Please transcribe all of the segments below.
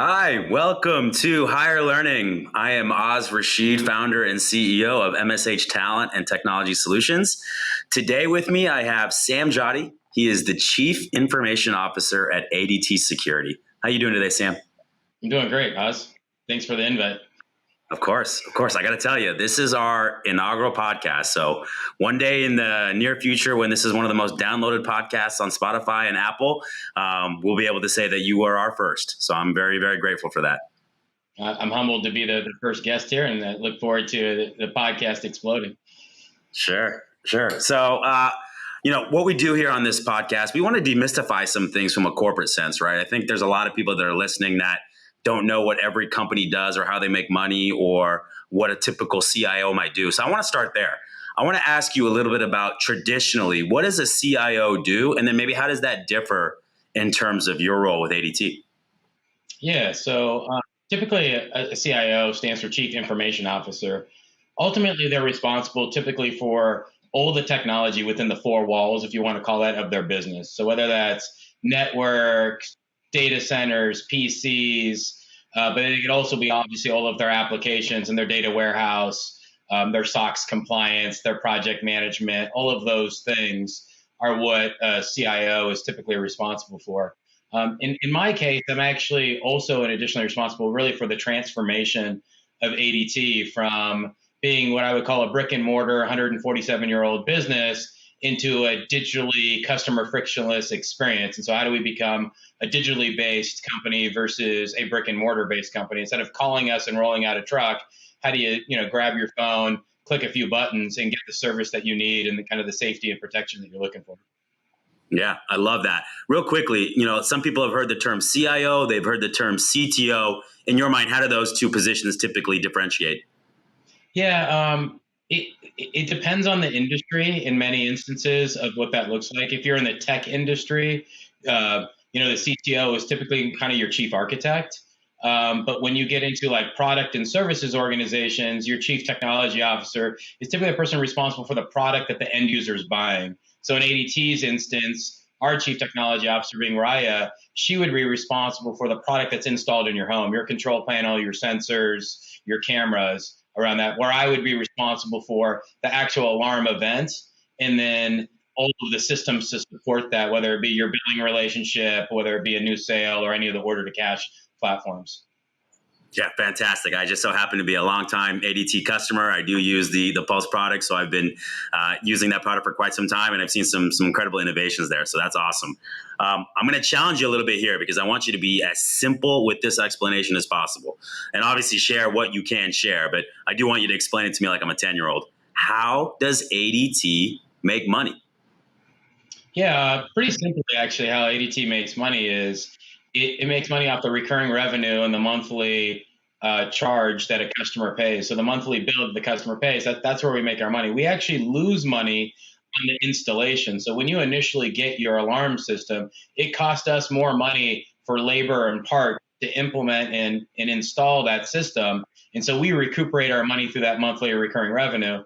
Hi, welcome to Higher Learning. I am Oz Rashid, founder and CEO of MSH Talent and Technology Solutions. Today with me, I have Sam Jaddi. He is the Chief Information Officer at ADT Security. How you doing today, Sam? I'm doing great, Oz. Thanks for the invite. Of course. I got to tell you, this is our inaugural podcast. So one day in the near future, when this is one of the most downloaded podcasts on Spotify and Apple, we'll be able to say that you were our first. So I'm very, very grateful for that. I'm humbled to be the first guest here, and I look forward to the podcast exploding. Sure. So, what we do here on this podcast, we want to demystify some things from a corporate sense, right? I think there's a lot of people that are listening that don't know what every company does or how they make money or what a typical CIO might do. So I want to start there. I want to ask you a little bit about traditionally, what does a CIO do? And then maybe how does that differ in terms of your role with ADT? Yeah, so typically a CIO stands for Chief Information Officer. Ultimately, they're responsible typically for all the technology within the four walls, if you want to call that, of their business. So whether that's networks, data centers, PCs, but it could also be obviously all of their applications and their data warehouse, their SOX compliance, their project management, all of those things are what a CIO is typically responsible for. In my case, I'm actually also additionally responsible really for the transformation of ADT from being what I would call a brick and mortar 147-year-old business into a digitally customer frictionless experience. And so how do we become a digitally based company versus a brick and mortar based company? Instead of calling us and rolling out a truck, how do you, grab your phone, click a few buttons and get the service that you need and the kind of the safety and protection that you're looking for? Yeah, I love that. Real quickly, some people have heard the term CIO, they've heard the term CTO. In your mind, how do those two positions typically differentiate? Yeah, it depends on the industry in many instances of what that looks like. If you're in the tech industry, the CTO is typically kind of your chief architect. But when you get into like product and services organizations, your chief technology officer is typically the person responsible for the product that the end user is buying. So in ADT's instance, our chief technology officer being Raya, she would be responsible for the product that's installed in your home, your control panel, your sensors, your cameras around that, where I would be responsible for the actual alarm event and then all of the systems to support that, whether it be your billing relationship, whether it be a new sale or any of the order to cash platforms. Yeah, fantastic. I just so happen to be a longtime ADT customer. I do use the Pulse product, so I've been using that product for quite some time, and I've seen some incredible innovations there. So that's awesome. I'm going to challenge you a little bit here because I want you to be as simple with this explanation as possible, and obviously share what you can share. But I do want you to explain it to me like I'm a 10-year-old. How does ADT make money? Yeah, pretty simply, actually, how ADT makes money is it makes money off the recurring revenue and the monthly charge that a customer pays. So the monthly bill that the customer pays, that's where we make our money. We actually lose money on the installation. So when you initially get your alarm system, it cost us more money for labor and part to implement and install that system. And so we recuperate our money through that monthly recurring revenue.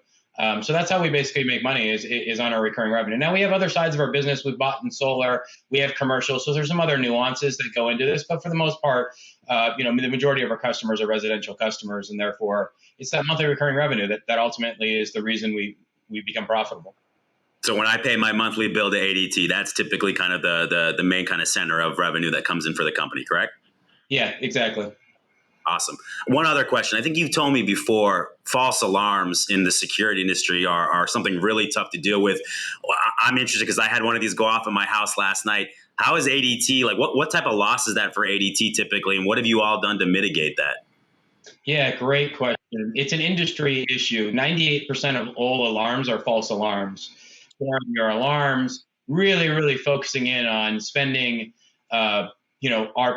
So that's how we basically make money is on our recurring revenue. Now we have other sides of our business. We've bought in solar, we have commercial. So there's some other nuances that go into this, but for the most part, the majority of our customers are residential customers, and therefore it's that monthly recurring revenue that ultimately is the reason we become profitable. So when I pay my monthly bill to ADT, that's typically kind of the main kind of center of revenue that comes in for the company, correct? Yeah, exactly. Awesome. One other question. I think you've told me before, false alarms in the security industry are something really tough to deal with. I'm interested because I had one of these go off in my house last night. How is ADT, like what type of loss is that for ADT typically, and what have you all done to mitigate that? Yeah, great question. It's an industry issue. 98% of all alarms are false alarms. Your alarms, really, really focusing in on spending our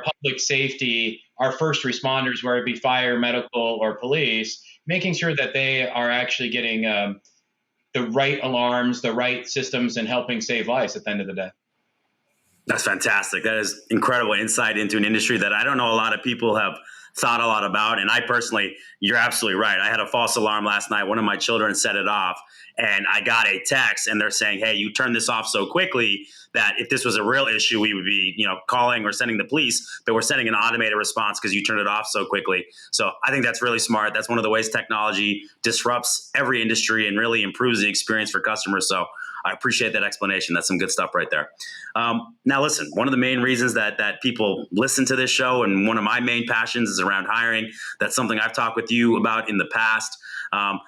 public safety, our first responders, whether it be fire, medical, or police, making sure that they are actually getting the right alarms, the right systems, and helping save lives at the end of the day. That's fantastic. That is incredible insight into an industry that I don't know a lot of people have thought a lot about. And I personally, you're absolutely right. I had a false alarm last night. One of my children set it off, and I got a text, and they're saying, "Hey, you turned this off so quickly that if this was a real issue, we would be, calling or sending the police, but we're sending an automated response because you turned it off so quickly." So I think that's really smart. That's one of the ways technology disrupts every industry and really improves the experience for customers. So I appreciate that explanation. That's some good stuff right there. Now, listen, one of the main reasons that people listen to this show, and one of my main passions, is around hiring. That's something I've talked with you about in the past.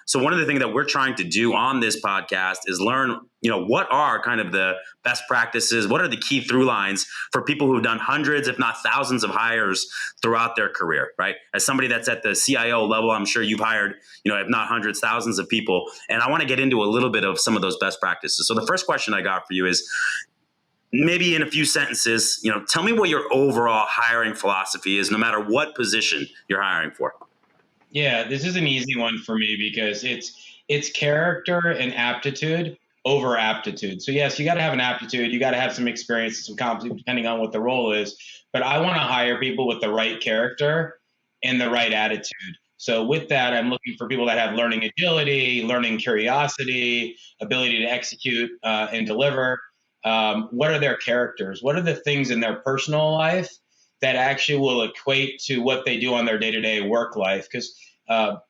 So one of the things that we're trying to do on this podcast is learn, what are kind of the best practices? What are the key through lines for people who've done hundreds, if not thousands of hires throughout their career, right? As somebody that's at the CIO level, I'm sure you've hired, if not hundreds, thousands of people. And I want to get into a little bit of some of those best practices. So the first question I got for you is, maybe in a few sentences, tell me what your overall hiring philosophy is, no matter what position you're hiring for. Yeah, this is an easy one for me because it's character and aptitude over aptitude. So yes, you got to have an aptitude, you got to have some experience, some competence, depending on what the role is. But I want to hire people with the right character and the right attitude. So with that, I'm looking for people that have learning agility, learning curiosity, ability to execute and deliver. What are their characters? What are the things in their personal life that actually will equate to what they do on their day-to-day work life? Because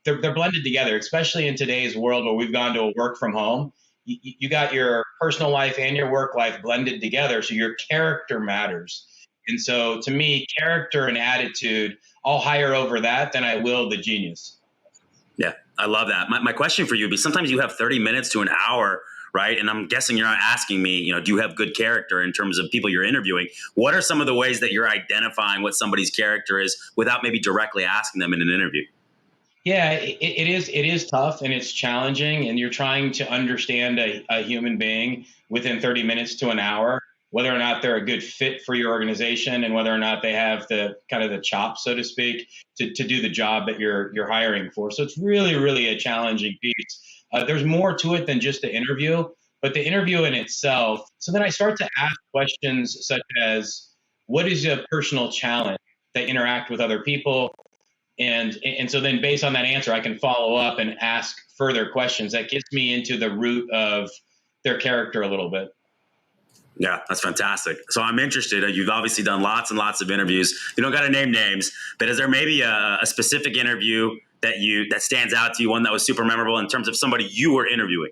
they're blended together, especially in today's world where we've gone to a work from home. You got your personal life and your work life blended together, so your character matters. And so to me, character and attitude, I'll hire over that than I will the genius. Yeah, I love that. My question for you would be, sometimes you have 30 minutes to an hour, right? And I'm guessing you're not asking me, do you have good character in terms of people you're interviewing? What are some of the ways that you're identifying what somebody's character is without maybe directly asking them in an interview? Yeah, it is tough and it's challenging, and you're trying to understand a human being within 30 minutes to an hour, whether or not they're a good fit for your organization and whether or not they have the kind of the chops, so to speak, to do the job that you're hiring for. So it's really, really a challenging piece. There's more to it than just the interview, but the interview in itself. So then I start to ask questions such as, what is a personal challenge? They interact with other people. And so then based on that answer, I can follow up and ask further questions that gets me into the root of their character a little bit. Yeah, that's fantastic. So I'm interested. You've obviously done lots and lots of interviews. You don't got to name names, but is there maybe a specific interview that stands out to you, one that was super memorable in terms of somebody you were interviewing?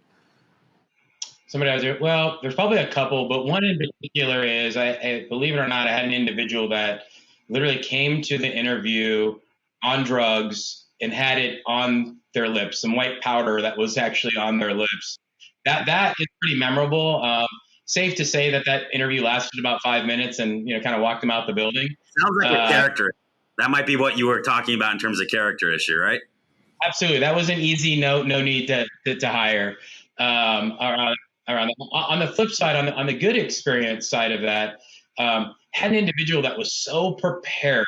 Well, there's probably a couple, but one in particular is, I believe it or not, I had an individual that literally came to the interview on drugs and had it on their lips, some white powder that was actually on their lips. That is pretty memorable. Safe to say that interview lasted about 5 minutes, and kind of walked them out the building. Sounds like a character. That might be what you were talking about in terms of character issue, right? Absolutely, that was an easy no need to hire. On the flip side, on the good experience side of that, had an individual that was so prepared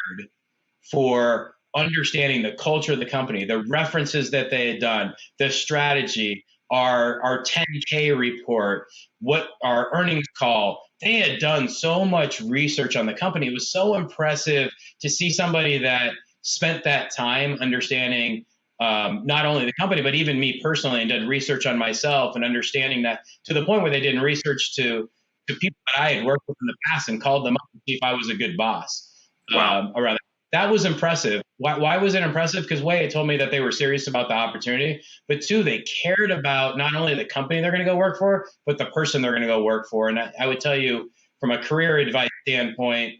for understanding the culture of the company, the references that they had done, the strategy, our 10K report, what our earnings call. They had done so much research on the company. It was so impressive to see somebody that spent that time understanding not only the company, but even me personally, and did research on myself and understanding that, to the point where they did research to people that I had worked with in the past and called them up to see if I was a good boss. Wow. Around that was impressive. Why was it impressive? Because it told me that they were serious about the opportunity, but two, they cared about not only the company they're going to go work for, but the person they're going to go work for. And I would tell you, from a career advice standpoint,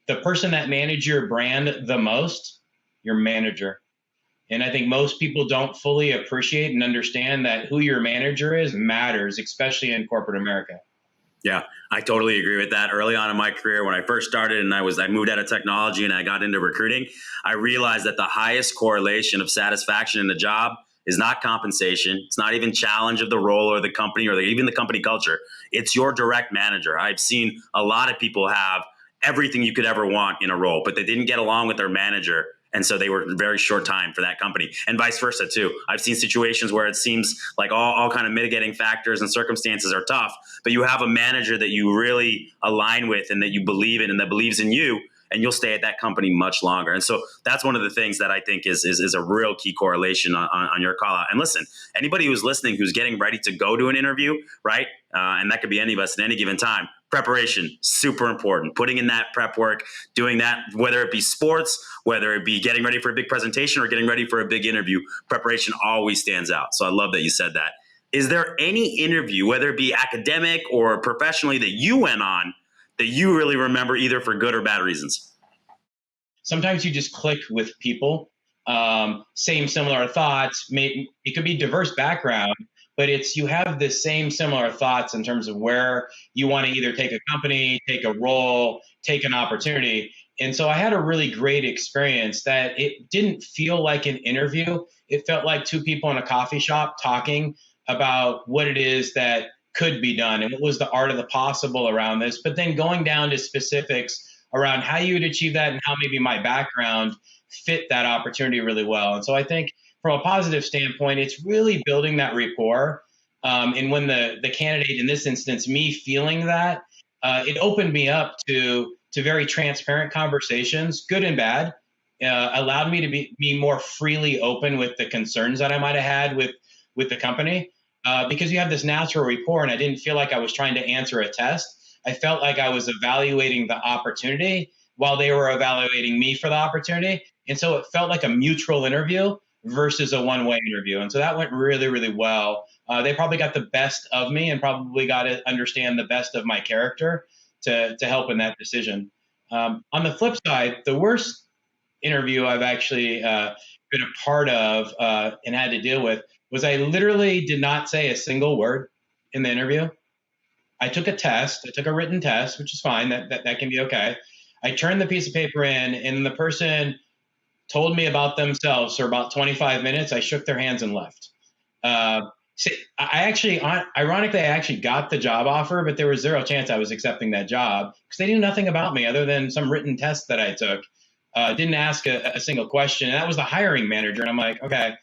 the person that manages your brand the most, your manager. And I think most people don't fully appreciate and understand that who your manager is matters, especially in corporate America. Yeah, I totally agree with that. Early on in my career, when I first started and I moved out of technology and I got into recruiting, I realized that the highest correlation of satisfaction in the job is not compensation. It's not even challenge of the role or the company or even the company culture. It's your direct manager. I've seen a lot of people have everything you could ever want in a role, but they didn't get along with their manager. And so they were very short time for that company, and vice versa too. I've seen situations where it seems like all kind of mitigating factors and circumstances are tough, but you have a manager that you really align with and that you believe in and that believes in you, and you'll stay at that company much longer. And so that's one of the things that I think is a real key correlation on your call out. And listen, anybody who's listening, who's getting ready to go to an interview, right? And that could be any of us at any given time. Preparation, super important. Putting in that prep work, doing that, whether it be sports, whether it be getting ready for a big presentation or getting ready for a big interview, preparation always stands out. So I love that you said that. Is there any interview, whether it be academic or professionally, that you went on that you really remember either for good or bad reasons? Sometimes you just click with people, same similar thoughts. Maybe it could be diverse background, but it's you have the same similar thoughts in terms of where you want to either take a company, take a role, take an opportunity. And so I had a really great experience that it didn't feel like an interview. It felt like two people in a coffee shop talking about what it is that could be done and what was the art of the possible around this, but then going down to specifics around how you would achieve that and how maybe my background fit that opportunity really well. And so I think from a positive standpoint, it's really building that rapport. And when the candidate, in this instance, me feeling that, it opened me up to very transparent conversations, good and bad, allowed me to be more freely open with the concerns that I might have had with the company. Because you have this natural rapport, and I didn't feel like I was trying to answer a test. I felt like I was evaluating the opportunity while they were evaluating me for the opportunity. And so it felt like a mutual interview versus a one-way interview. And so that went really, really well. They probably got the best of me and probably got to understand the best of my character to help in that decision. On the flip side, the worst interview I've actually been a part of and had to deal with was I literally did not say a single word in the interview. I took a test. I took a written test, which is fine. That can be okay. I turned the piece of paper in, and the person told me about themselves for about 25 minutes. I shook their hands and left. Ironically, I actually got the job offer, but there was zero chance I was accepting that job because they knew nothing about me other than some written test that I took. Didn't ask a single question. And that was the hiring manager. And I'm like, okay.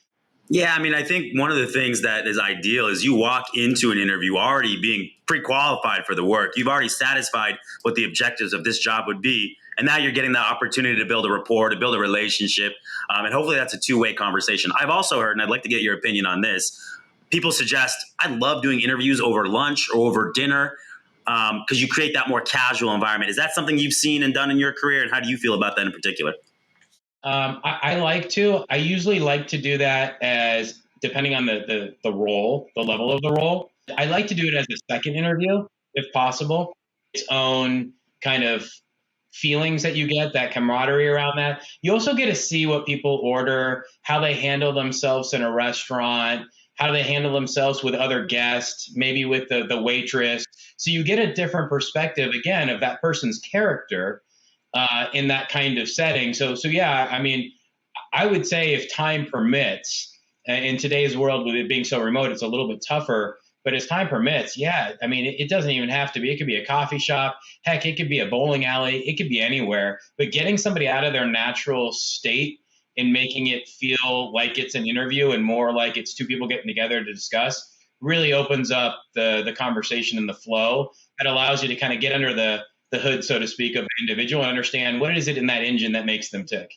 Yeah, I mean, I think one of the things that is ideal is you walk into an interview already being pre-qualified for the work. You've already satisfied what the objectives of this job would be. And now you're getting the opportunity to build a rapport, to build a relationship. And hopefully that's a two-way conversation. I've also heard, and I'd like to get your opinion on this, people suggest, I love doing interviews over lunch or over dinner because you create that more casual environment. Is that something you've seen and done in your career? And how do you feel about that in particular? I like to. I usually like to do that as depending on the role, the level of the role. I like to do it as a second interview if possible. Its own kind of feelings that you get, that camaraderie around that. You also get to see what people order, how they handle themselves in a restaurant, how do they handle themselves with other guests, maybe with the waitress. So you get a different perspective, again, of that person's character in that kind of setting. So yeah, I mean, I would say if time permits, in today's world with it being so remote, it's a little bit tougher. But as time permits, yeah, I mean, it doesn't even have to be. It could be a coffee shop. Heck, it could be a bowling alley. It could be anywhere. But getting somebody out of their natural state and making it feel like it's an interview and more like it's two people getting together to discuss really opens up the conversation and the flow. That allows you to kind of get under the hood, so to speak, of the individual and understand what is it in that engine that makes them tick.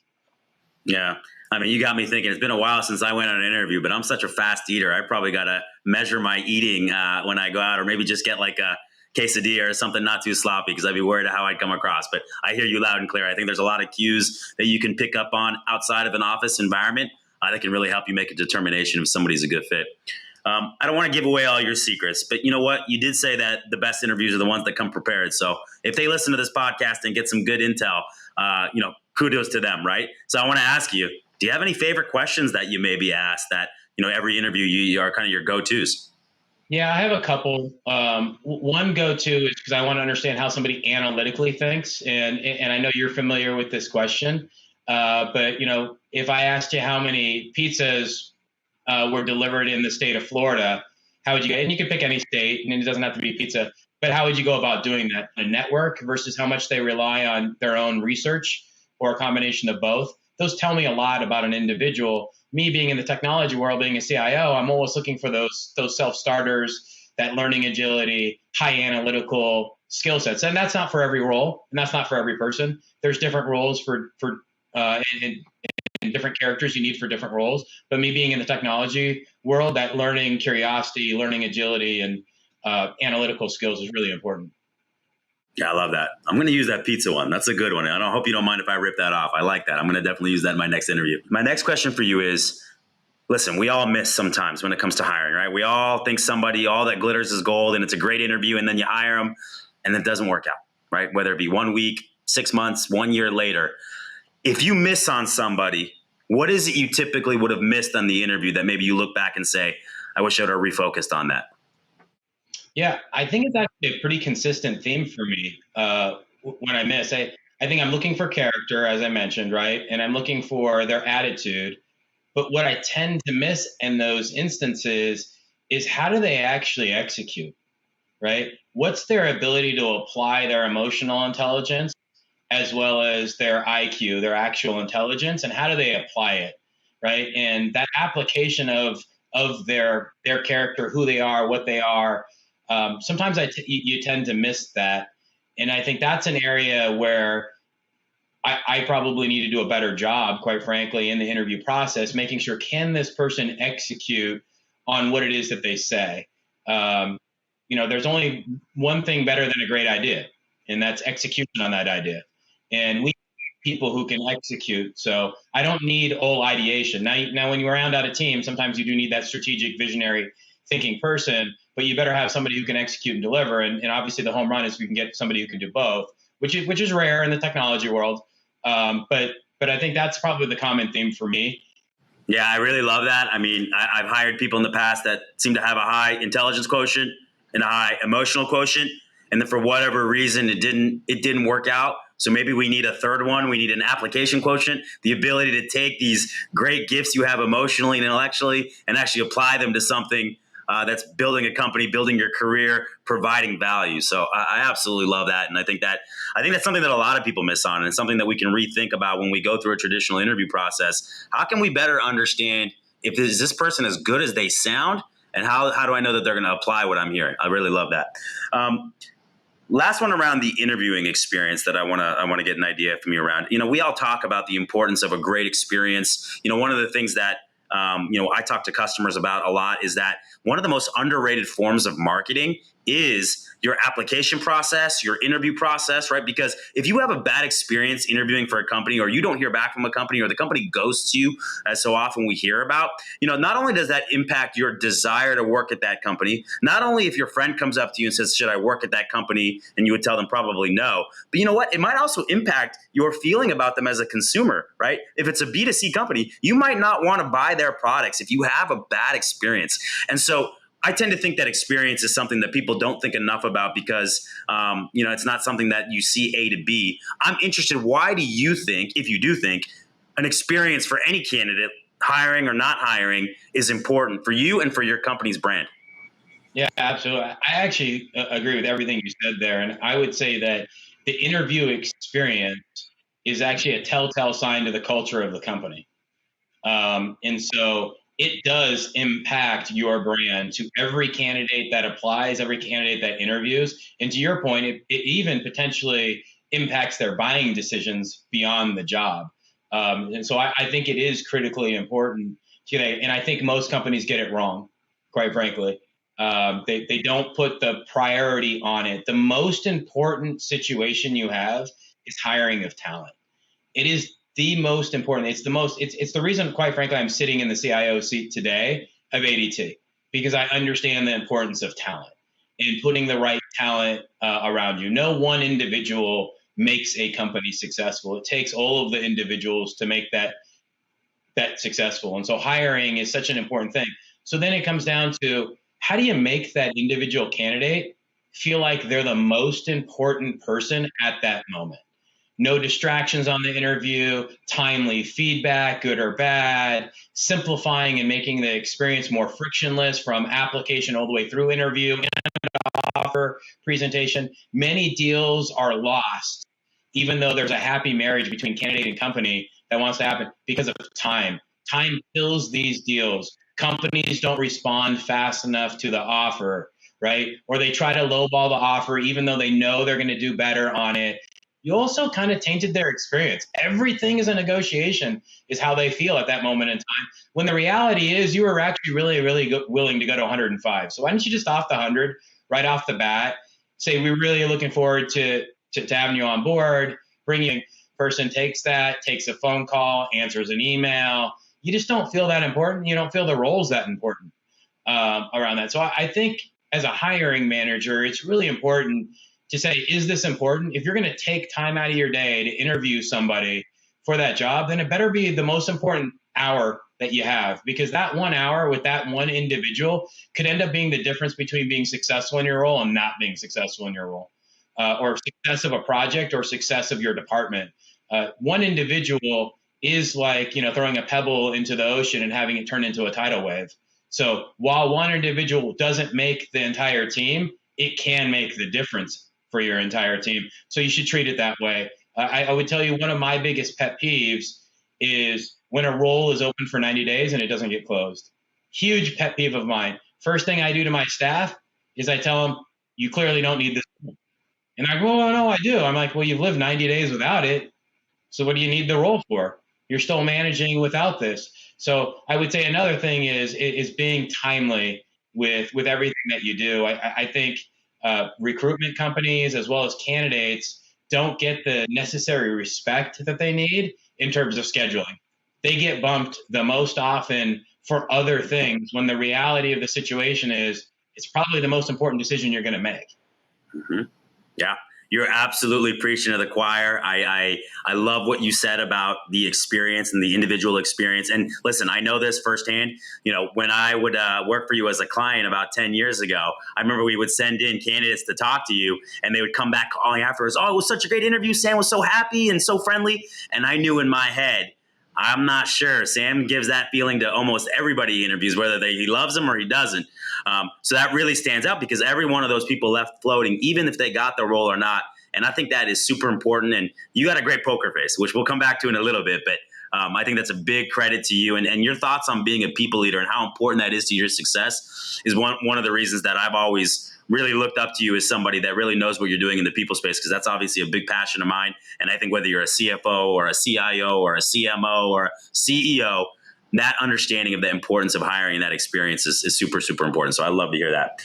Yeah. I mean, you got me thinking. It's been a while since I went on an interview, but I'm such a fast eater. I probably got to measure my eating when I go out, or maybe just get like a quesadilla or something not too sloppy because I'd be worried how I'd come across. But I hear you loud and clear. I think there's a lot of cues that you can pick up on outside of an office environment that can really help you make a determination if somebody's a good fit. I don't want to give away all your secrets, but you know what? You did say that the best interviews are the ones that come prepared. So if they listen to this podcast and get some good intel, kudos to them, right? So I want to ask you, do you have any favorite questions that you may be asked that, every interview you are kind of your go-tos? Yeah, I have a couple. One go-to is because I want to understand how somebody analytically thinks. And I know you're familiar with this question. But, if I asked you how many pizzas were delivered in the state of Florida, how would you, and you can pick any state, and it doesn't have to be pizza, but how would you go about doing that? A network versus how much they rely on their own research or a combination of both? Those tell me a lot about an individual. Me being in the technology world, being a CIO, I'm always looking for those self-starters, that learning agility, high analytical skill sets. And that's not for every role, and that's not for every person. There's different roles and different characters you need for different roles. But me being in the technology world, that learning curiosity, learning agility, and analytical skills is really important. Yeah, I love that. I'm going to use that pizza one. That's a good one. I hope you don't mind if I rip that off. I like that. I'm going to definitely use that in my next interview. My next question for you is, listen, we all miss sometimes when it comes to hiring, right? We all think somebody, all that glitters is gold, and it's a great interview, and then you hire them, and it doesn't work out, right? Whether it be 1 week, 6 months, 1 year later. If you miss on somebody, what is it you typically would have missed on the interview that maybe you look back and say, I wish I would have refocused on that? Yeah, I think it's actually a pretty consistent theme for me when I miss. I think I'm looking for character, as I mentioned, right? And I'm looking for their attitude. But what I tend to miss in those instances is how do they actually execute, right? What's their ability to apply their emotional intelligence as well as their IQ, their actual intelligence, and how do they apply it, right? And that application of their character, who they are, what they are, sometimes you tend to miss that. And I think that's an area where I probably need to do a better job, quite frankly, in the interview process, making sure, can this person execute on what it is that they say? There's only one thing better than a great idea, and that's execution on that idea. And we need people who can execute. So I don't need all ideation. Now, when you're around out a team, sometimes you do need that strategic, visionary thinking person, but you better have somebody who can execute and deliver. And obviously the home run is we can get somebody who can do both, which is rare in the technology world. But I think that's probably the common theme for me. Yeah, I really love that. I mean, I've hired people in the past that seem to have a high intelligence quotient and a high emotional quotient, and then for whatever reason it didn't work out. So maybe we need a third one. We need an application quotient, the ability to take these great gifts you have emotionally and intellectually and actually apply them to something that's building a company, building your career, providing value. So I absolutely love that. And I think that's something that a lot of people miss on, and it's something that we can rethink about when we go through a traditional interview process. How can we better understand if this person as good as they sound, and how do I know that they're going to apply what I'm hearing? I really love that. Last one around the interviewing experience that I want to get an idea from you around. We all talk about the importance of a great experience. One of the things that I talk to customers about a lot is that one of the most underrated forms of marketing is your application process, your interview process, right? Because if you have a bad experience interviewing for a company, or you don't hear back from a company, or the company ghosts you, as so often we hear about, not only does that impact your desire to work at that company, not only if your friend comes up to you and says, should I work at that company? And you would tell them probably no. But you know what? It might also impact your feeling about them as a consumer, right? If it's a B2C company, you might not want to buy their products if you have a bad experience. And so I tend to think that experience is something that people don't think enough about because, it's not something that you see A to B. I'm interested, why do you think, if you do think, an experience for any candidate, hiring or not hiring, is important for you and for your company's brand? Yeah, absolutely. I actually agree with everything you said there. And I would say that the interview experience is actually a telltale sign to the culture of the company. And so it does impact your brand to every candidate that applies, every candidate that interviews. And to your point, it even potentially impacts their buying decisions beyond the job. And so I think it is critically important today. And I think most companies get it wrong, quite frankly. They don't put the priority on it. The most important situation you have is hiring of talent. It is the most important. It's the reason, quite frankly, I'm sitting in the CIO seat today of ADT, because I understand the importance of talent and putting the right talent around you. No one individual makes a company successful. It takes all of the individuals to make that successful. And so hiring is such an important thing. So then it comes down to, how do you make that individual candidate feel like they're the most important person at that moment? No distractions on the interview, timely feedback, good or bad, simplifying and making the experience more frictionless from application all the way through interview and offer presentation. Many deals are lost, even though there's a happy marriage between candidate and company that wants to happen, because of time. Time kills these deals. Companies don't respond fast enough to the offer, right? Or they try to lowball the offer, even though they know they're going to do better on it. You also kind of tainted their experience. Everything is a negotiation, is how they feel at that moment in time. When the reality is, you were actually really, really willing to go to 105. So why don't you just off the 100 right off the bat? Say we're really looking forward to having you on board. Bringing person takes a phone call, answers an email. You just don't feel that important. You don't feel the role's that important around that. So I think as a hiring manager, it's really important to say, is this important? If you're going to take time out of your day to interview somebody for that job, then it better be the most important hour that you have, because that 1 hour with that one individual could end up being the difference between being successful in your role and not being successful in your role, or success of a project or success of your department. One individual is like, throwing a pebble into the ocean and having it turn into a tidal wave. So while one individual doesn't make the entire team, it can make the difference for your entire team. So you should treat it that way. I would tell you one of my biggest pet peeves is when a role is open for 90 days and it doesn't get closed. Huge pet peeve of mine. First thing I do to my staff is I tell them, you clearly don't need this. And I go, oh, no, I do. I'm like, well, you've lived 90 days without it. So what do you need the role for? You're still managing without this. So I would say another thing is being timely with everything that you do. I think recruitment companies as well as candidates don't get the necessary respect that they need in terms of scheduling. They get bumped the most often for other things when the reality of the situation is it's probably the most important decision you're going to make. Mm-hmm. Yeah. You're absolutely preaching to the choir. I love what you said about the experience and the individual experience. And listen, I know this firsthand. When I would work for you as a client about 10 years ago, I remember we would send in candidates to talk to you, and they would come back calling afterwards. Oh, it was such a great interview. Sam was so happy and so friendly. And I knew in my head, I'm not sure. Sam gives that feeling to almost everybody he interviews, whether he loves them or he doesn't. So that really stands out because every one of those people left floating, even if they got the role or not. And I think that is super important. And you got a great poker face, which we'll come back to in a little bit. But I think that's a big credit to you. And your thoughts on being a people leader and how important that is to your success is one of the reasons that I've always really looked up to you as somebody that really knows what you're doing in the people space, because that's obviously a big passion of mine. And I think whether you're a CFO or a CIO or a CMO or a CEO, that understanding of the importance of hiring, that experience is super, super important. So I love to hear that.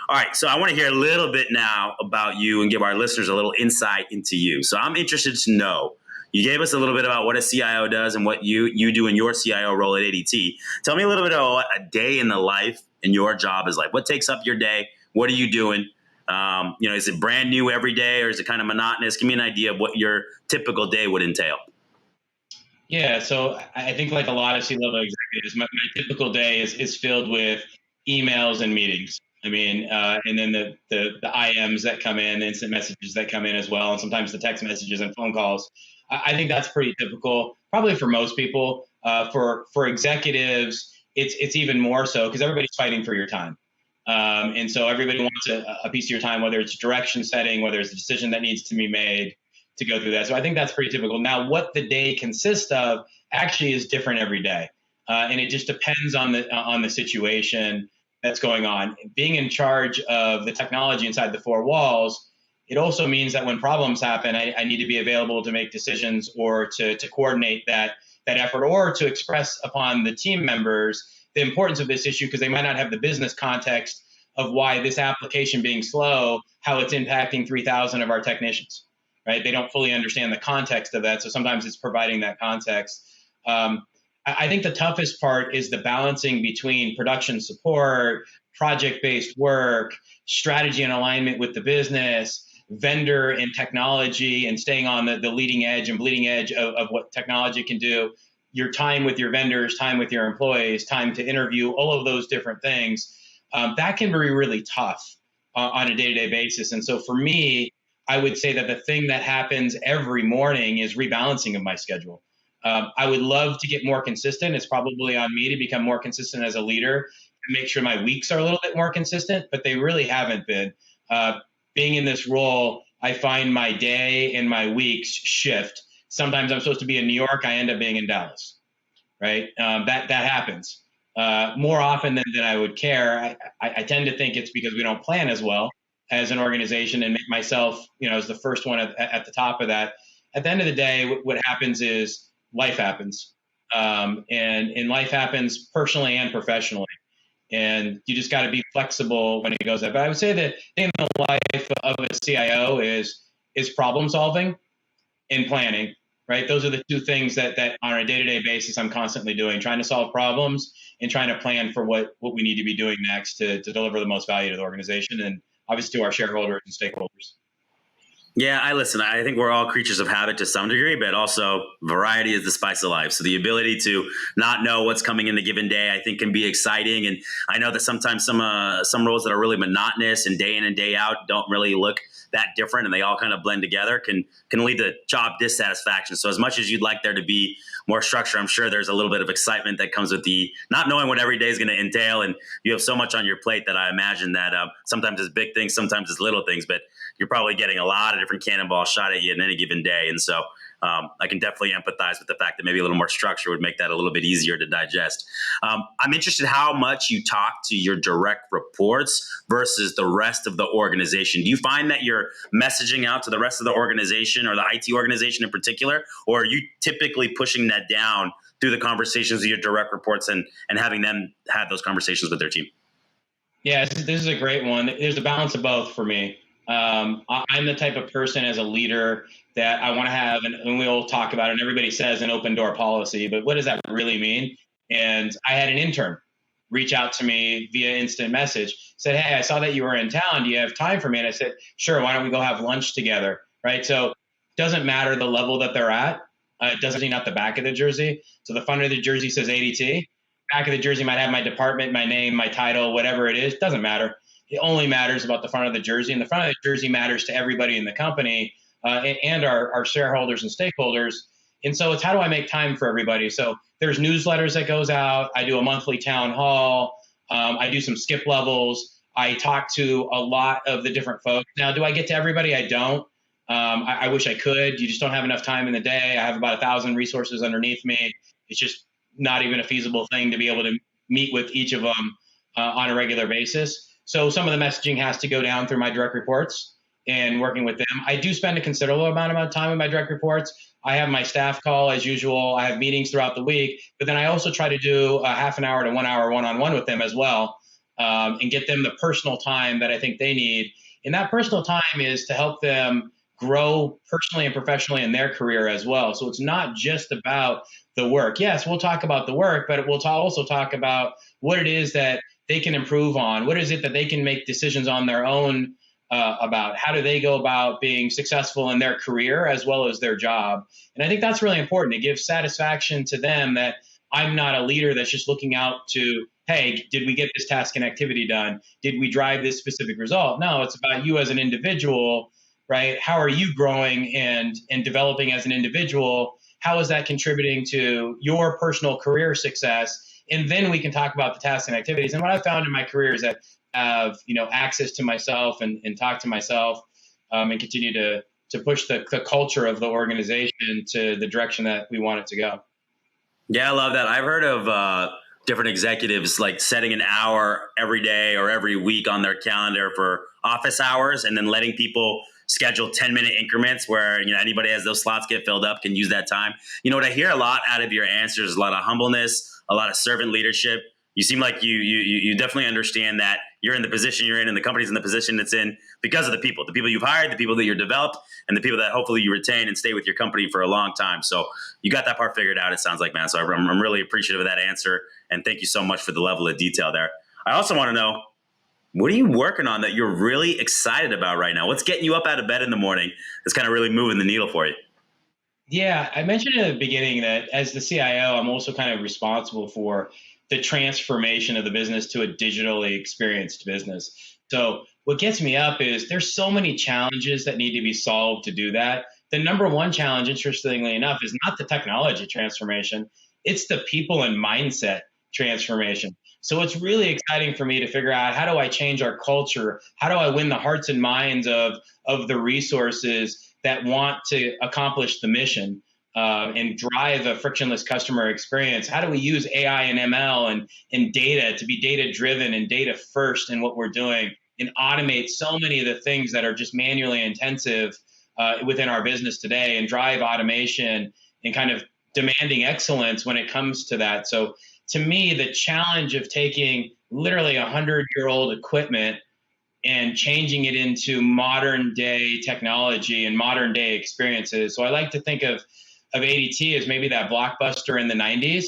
All right. So I want to hear a little bit now about you and give our listeners a little insight into you. So I'm interested to know, you gave us a little bit about what a CIO does and what you do in your CIO role at ADT. Tell me a little bit about what a day in the life in your job is like. What takes up your day? What are you doing? Is it brand new every day or is it kind of monotonous? Give me an idea of what your typical day would entail. Yeah, so I think like a lot of C-level executives, my typical day is filled with emails and meetings. I mean, and then the IMs that come in, the instant messages that come in as well, and sometimes the text messages and phone calls. I think that's pretty typical, probably for most people. For executives, it's even more so because everybody's fighting for your time. And so everybody wants a piece of your time, whether it's direction setting, whether it's a decision that needs to be made to go through that. So I think that's pretty typical. Now, what the day consists of actually is different every day. And it just depends on the situation that's going on. Being in charge of the technology inside the four walls, it also means that when problems happen, I need to be available to make decisions or to coordinate that effort or to express upon the team members the importance of this issue because they might not have the business context of why this application being slow, how it's impacting 3,000 of our technicians. Right? They don't fully understand the context of that. So sometimes it's providing that context. I think the toughest part is the balancing between production support, project-based work, strategy and alignment with the business, vendor and technology, and staying on the leading edge and bleeding edge of what technology can do. Your time with your vendors, time with your employees, time to interview, all of those different things. That can be really tough on a day-to-day basis. And so for me, I would say that the thing that happens every morning is rebalancing of my schedule. I would love to get more consistent. It's probably on me to become more consistent as a leader and make sure my weeks are a little bit more consistent, but they really haven't been. Being in this role, I find my day and my weeks shift. Sometimes I'm supposed to be in New York. I end up being in Dallas, right? That happens. more often than I would care. I tend to think it's because we don't plan as well as an organization, and make myself, as the first one at the top of that. At the end of the day, what happens is life happens, and life happens personally and professionally, and you just got to be flexible when it goes there. But I would say that in the life of a CIO is problem solving and planning. Right, those are the two things that on a day-to-day basis I'm constantly doing, trying to solve problems and trying to plan for what we need to be doing next to deliver the most value to the organization and obviously to our shareholders and stakeholders. Yeah, I think we're all creatures of habit to some degree, but also variety is the spice of life. So the ability to not know what's coming in a given day, I think, can be exciting. And I know that sometimes some roles that are really monotonous and day in and day out don't really look that different, and they all kind of blend together, can lead to job dissatisfaction. So as much as you'd like there to be more structure, I'm sure there's a little bit of excitement that comes with the not knowing what every day is going to entail. And you have so much on your plate that I imagine that sometimes it's big things, sometimes it's little things, but you're probably getting a lot of different cannonballs shot at you in any given day. And so I can definitely empathize with the fact that maybe a little more structure would make that a little bit easier to digest. I'm interested how much you talk to your direct reports versus the rest of the organization. Do you find that you're messaging out to the rest of the organization, or the IT organization in particular, or are you typically pushing that down through the conversations with your direct reports and having them have those conversations with their team? Yeah, this is a great one. There's a balance of both for me. I'm the type of person as a leader that I want to have, and we all talk about it, and everybody says an open door policy, but what does that really mean? And I had an intern reach out to me via instant message, said, "Hey, I saw that you were in town. Do you have time for me?" And I said, "Sure, why don't we go have lunch together?" Right? So it doesn't matter the level that they're at. It doesn't mean not the back of the jersey. So the front of the jersey says ADT. Back of the jersey might have my department, my name, my title, whatever it is. Doesn't matter. It only matters about the front of the jersey, and the front of the jersey matters to everybody in the company and our shareholders and stakeholders. And so it's how do I make time for everybody? So there's newsletters that goes out. I do a monthly town hall. I do some skip levels. I talk to a lot of the different folks. Now, do I get to everybody? I don't. I wish I could. You just don't have enough time in the day. I have about 1,000 resources underneath me. It's just not even a feasible thing to be able to meet with each of them on a regular basis. So some of the messaging has to go down through my direct reports and working with them. I do spend a considerable amount of time with my direct reports. I have my staff call as usual. I have meetings throughout the week, but then I also try to do a half an hour to 1 hour one-on-one with them as well, and get them the personal time that I think they need. And that personal time is to help them grow personally and professionally in their career as well. So it's not just about the work. Yes, we'll talk about the work, but we'll also talk about what it is that they can improve on. What is it that they can make decisions on their own about? How do they go about being successful in their career as well as their job? And I think that's really important. It gives satisfaction to them that I'm not a leader that's just looking out to, hey, did we get this task and activity done? Did we drive this specific result? No, it's about you as an individual, right? How are you growing and developing as an individual? How is that contributing to your personal career success? And then we can talk about the tasks and activities. And what I found in my career is that I have, access to myself and talk to myself and continue to push the culture of the organization to the direction that we want it to go. Yeah, I love that. I've heard of different executives like setting an hour every day or every week on their calendar for office hours, and then letting people schedule 10-minute increments where anybody as those slots get filled up can use that time. What I hear a lot out of your answers is a lot of humbleness, a lot of servant leadership. You seem like you definitely understand that you're in the position you're in and the company's in the position it's in because of the people you've hired, the people that you're developed, and the people that hopefully you retain and stay with your company for a long time. So you got that part figured out, it sounds like, man. So I'm really appreciative of that answer, and thank you so much for the level of detail there. I also want to know, what are you working on that you're really excited about right now? What's getting you up out of bed in the morning that's kind of really moving the needle for you? Yeah, I mentioned in the beginning that as the CIO, I'm also kind of responsible for the transformation of the business to a digitally experienced business. So what gets me up is there's so many challenges that need to be solved to do that. The number one challenge, interestingly enough, is not the technology transformation. It's the people and mindset transformation. So it's really exciting for me to figure out, how do I change our culture? How do I win the hearts and minds of the resources that want to accomplish the mission? and drive a frictionless customer experience? How do we use AI and ML and data to be data driven and data first in what we're doing and automate so many of the things that are just manually intensive within our business today and drive automation and kind of demanding excellence when it comes to that. So to me, the challenge of taking literally 100-year-old equipment and changing it into modern day technology and modern day experiences. So I like to think of ADT as maybe that Blockbuster in the 90s.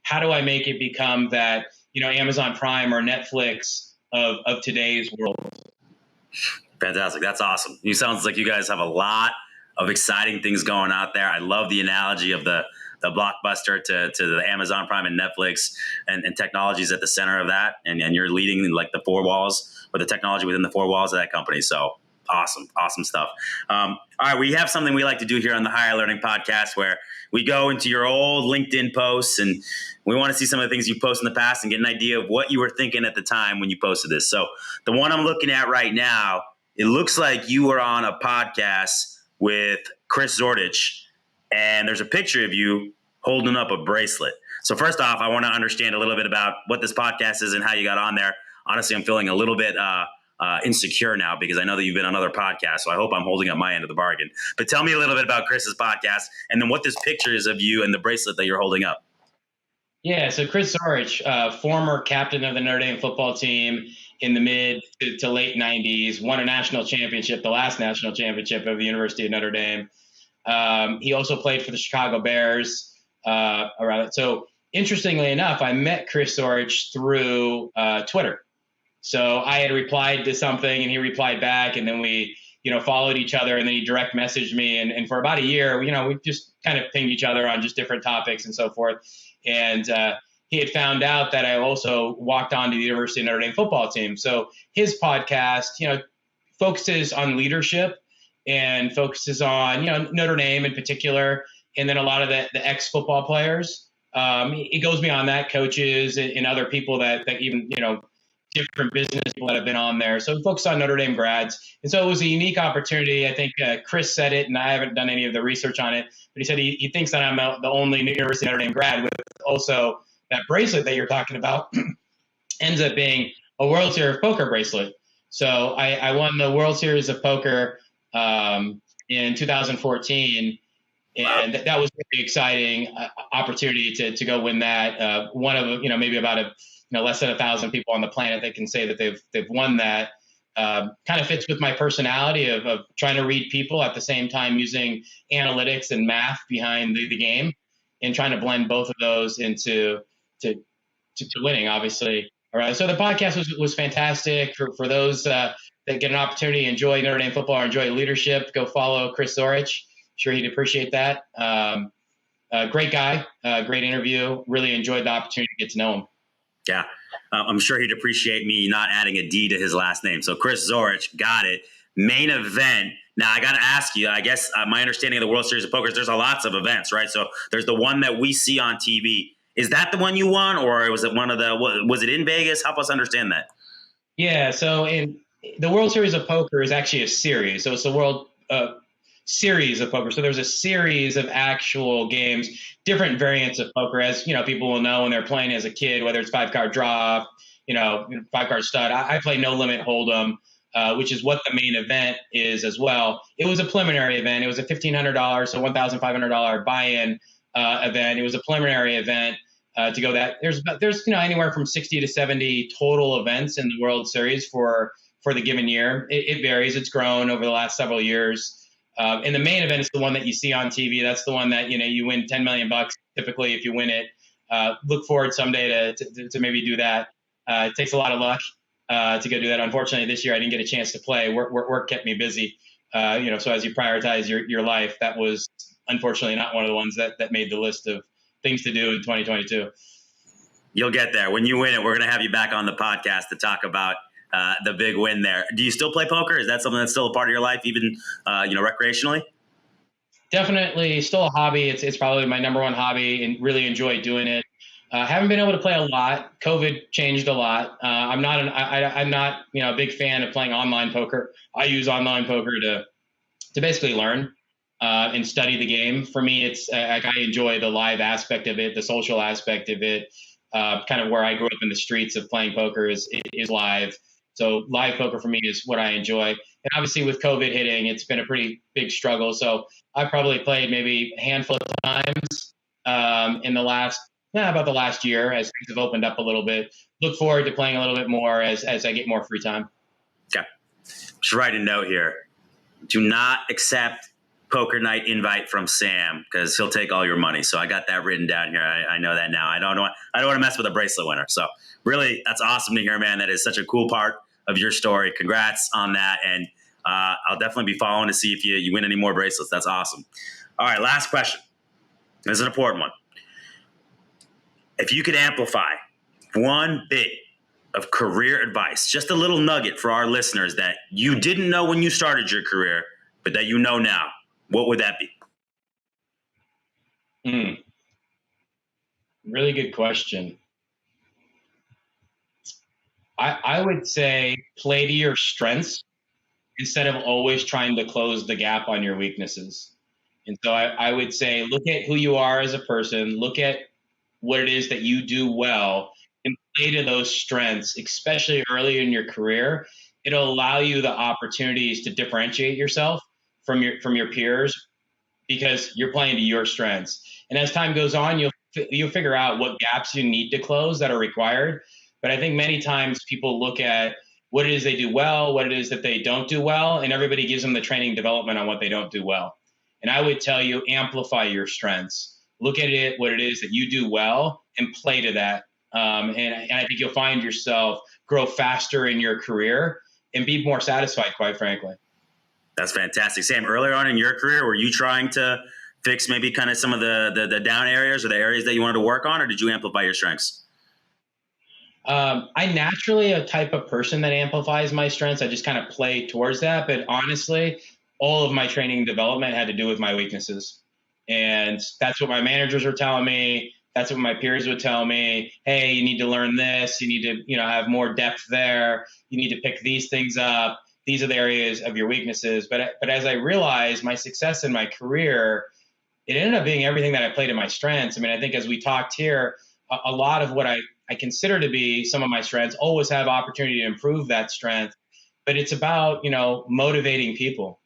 How do I make it become that, Amazon Prime or Netflix of today's world? Fantastic. That's awesome. You sounds like you guys have a lot of exciting things going out there. I love the analogy of the Blockbuster to the Amazon Prime and Netflix, and technology's at the center of that. And you're leading like the four walls, or the technology within the four walls of that company. So awesome stuff. All right, we have something we like to do here on the Higher Learning Podcast, where we go into your old LinkedIn posts and we want to see some of the things you posted in the past and get an idea of what you were thinking at the time when you posted this. So the one I'm looking at right now, it looks like you were on a podcast with Chris Zordich, and there's a picture of you holding up a bracelet. So first off, I want to understand a little bit about what this podcast is and how you got on there. Honestly, I'm feeling a little bit insecure now because I know that you've been on other podcasts, so I hope I'm holding up my end of the bargain. But tell me a little bit about Chris's podcast and then what this picture is of you and the bracelet that you're holding up. Yeah, so Chris Zorich, former captain of the Notre Dame football team in the mid to late 90s, won a national championship, the last national championship of the University of Notre Dame. He also played for the Chicago Bears. So interestingly enough, I met Chris Zorich through Twitter. So I had replied to something and he replied back, and then we, followed each other, and then he direct messaged me. And for about a year, we just kind of pinged each other on just different topics and so forth. And he had found out that I also walked on to the University of Notre Dame football team. So his podcast, focuses on leadership and focuses on, Notre Dame in particular, and then a lot of the ex-football players. It goes beyond that, coaches and other people that even, different business people that have been on there. So focus on Notre Dame grads. And so it was a unique opportunity. I think Chris said it, and I haven't done any of the research on it, but he said he thinks that I'm the only University of Notre Dame grad with also that bracelet that you're talking about ends up being a World Series of Poker bracelet. So I won the World Series of Poker in 2014. And that was a really exciting opportunity to go win that. One of, maybe about less than 1,000 people on the planet that can say that they've won that. Kind of fits with my personality of trying to read people at the same time using analytics and math behind the game, and trying to blend both of those into to winning, obviously. All right. So the podcast was fantastic for those that get an opportunity to enjoy Notre Dame football or enjoy leadership. Go follow Chris Zorich. Sure, he'd appreciate that. Great guy, great interview. Really enjoyed the opportunity to get to know him. Yeah, I'm sure he'd appreciate me not adding a D to his last name. So Chris Zorich, got it. Main event. Now, I got to ask you, I guess my understanding of the World Series of Poker is there's lots of events, right? So there's the one that we see on TV. Is that the one you won, or was it was it in Vegas? Help us understand that. Yeah, so in the World Series of Poker is actually a series. So it's the World Series of Poker. So there's a series of actual games, different variants of poker, as people will know when they're playing as a kid, whether it's 5-card draw, 5-card stud. I play No Limit Hold'em, which is what the main event is as well. It was a preliminary event. It was a $1,500, so $1,500 buy-in event. It was a preliminary event to go that. There's anywhere from 60 to 70 total events in the World Series for the given year. It varies. It's grown over the last several years. And the main event is the one that you see on TV. That's the one that, you win $10 million typically if you win it. Look forward someday to maybe do that. It takes a lot of luck to go do that. Unfortunately, this year I didn't get a chance to play. Work kept me busy. So as you prioritize your life, that was unfortunately not one of the ones that made the list of things to do in 2022. You'll get there. When you win it, we're going to have you back on the podcast to talk about the big win there. Do you still play poker? Is that something that's still a part of your life, even recreationally? Definitely still a hobby. It's probably my number one hobby, and really enjoy doing it. Haven't been able to play a lot. COVID changed a lot. I'm not a big fan of playing online poker. I use online poker to basically learn. and study the game. For me, it's like I enjoy the live aspect of it, the social aspect of it. Kind of where I grew up in the streets of playing poker is live. So live poker for me is what I enjoy. And obviously with COVID hitting, it's been a pretty big struggle. So I probably played maybe a handful of times in the about the last year as things have opened up a little bit. Look forward to playing a little bit more as I get more free time. Okay. Just write a note here. Do not accept poker night invite from Sam because he'll take all your money. So I got that written down here. I know that now. I don't want to mess with a bracelet winner. So really, that's awesome to hear, man. That is such a cool part of your story. Congrats on that. And I'll definitely be following to see if you win any more bracelets. That's awesome. All right, last question. This is an important one. If you could amplify one bit of career advice, just a little nugget for our listeners that you didn't know when you started your career, but that you know now, what would that be? Really good question. I would say play to your strengths instead of always trying to close the gap on your weaknesses. And so I would say look at who you are as a person, look at what it is that you do well, and play to those strengths, especially early in your career. It'll allow you the opportunities to differentiate yourself from your peers because you're playing to your strengths. And as time goes on, you'll figure out what gaps you need to close that are required. But I think many times people look at what it is they do well, what it is that they don't do well, and everybody gives them the training development on what they don't do well. And I would tell you, amplify your strengths. Look at it, what it is that you do well, and play to that. And I think you'll find yourself grow faster in your career and be more satisfied, quite frankly. That's fantastic. Sam, earlier on in your career, were you trying to fix maybe kind of some of the down areas or the areas that you wanted to work on, or did you amplify your strengths? I naturally a type of person that amplifies my strengths. I just kind of play towards that. But honestly, all of my training and development had to do with my weaknesses. And that's what my managers were telling me. That's what my peers would tell me. Hey, you need to learn this. You need to, have more depth there. You need to pick these things up. These are the areas of your weaknesses. But as I realized my success in my career, it ended up being everything that I played to my strengths. I mean, I think as we talked here, a lot of what I consider to be some of my strengths always have opportunity to improve that strength. But it's about, motivating people,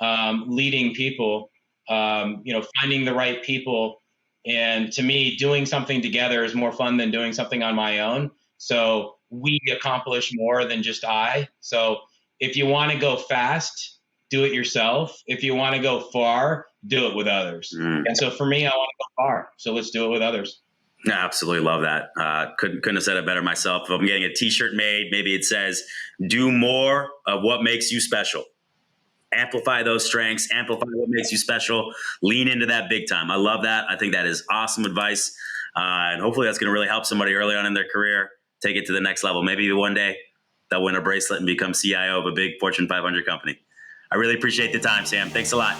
leading people, finding the right people. And to me, doing something together is more fun than doing something on my own. So we accomplish more than just I. So if you want to go fast, do it yourself. If you want to go far, do it with others. And so for me, I want to go far. So let's do it with others. No, absolutely love that. Couldn't have said it better myself. If I'm getting a t-shirt made, maybe it says, do more of what makes you special. Amplify those strengths, amplify what makes you special, lean into that big time. I love that. I think that is awesome advice. And hopefully that's going to really help somebody early on in their career take it to the next level. Maybe one day they'll win a bracelet and become CIO of a big Fortune 500 company. I really appreciate the time, Sam. Thanks a lot.